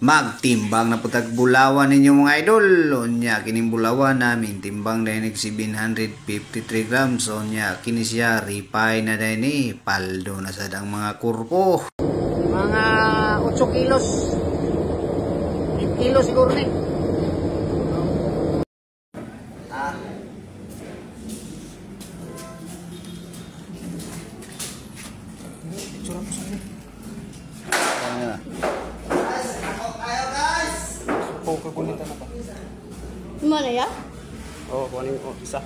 Magtimbang na putag bulawan ninyo mga idol. Onya kining bulawan namin timbang dahil 753 grams. Onya kini siya ripay na dahil ni paldo na sadang mga kurpo. Mga 8 kilos. 8 kilos siguro ni. Kagulitan na pa. Mana ya? Oo, kunin ko isa.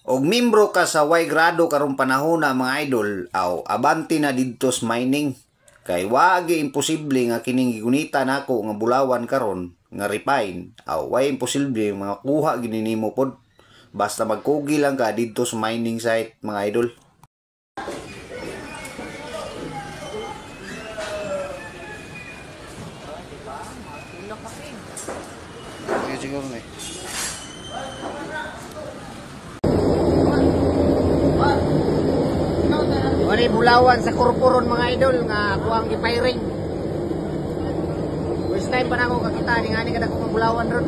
Og membro ka sa Y grado karong panahon na mga idol, aw abanti na didto sa mining. Kay wagi imposible nga kining gigunita nako nga bulawan karon nga refine. Aw way imposible mga kuha gini nimo pod. Basta magkugi lang ka didto sa mining site mga idol. Okay, siguro na eh. Wari bulawan sa korporon mga idol nga ako ang gipiring. First time pa na ako kakita ni nga ni kada ko bulawan ron.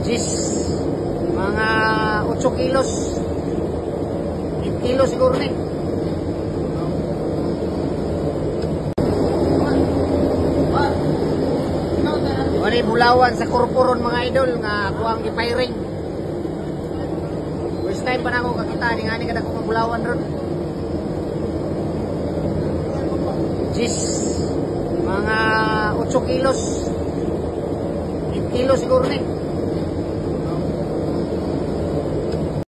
Jis mga 8 kilos. 8 kilos siguro ni. Wari bulawan sa korporon mga idol nga ako ang gipiring. First time pa na ako kakita ni nga ni kada ko bulawan ron. Jis mga 8 kilos. 8 kilos siguro ni.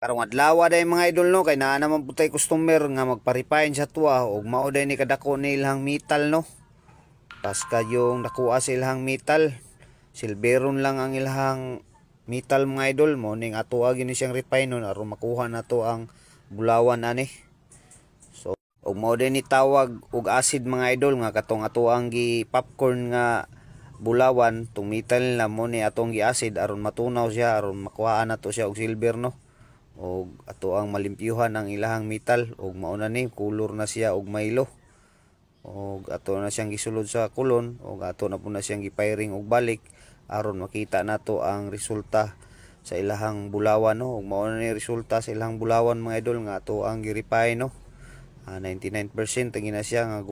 Karong adlaw day mga idol no kay naa naman putay customer nga magparipayin sa tuwa ug mao day ni kadako ni ilang metal no. Pas kayong nakuha sa ilang metal. Silveron lang ang ilang metal mga idol mo ning ato gini siyang refine nun aron makuha nato ang bulawan ani. So og mao din ni tawag og acid mga idol nga katong ato ang gi popcorn nga bulawan tung metal na mo ni atong gi acid aron matunaw siya aron makuha nato siya og silver no. Og ato ang malimpyuhan ang ilahang metal og mao na ni color na siya og maylo. Og ato na siyang gisulod sa kulon og ato na po na siyang gipiring og balik aron makita nato ang resulta sa ilahang bulawan no ug mao na ni resulta sa ilahang bulawan mga idol nga ato ang gi-refine no. 99% ang gina siya nga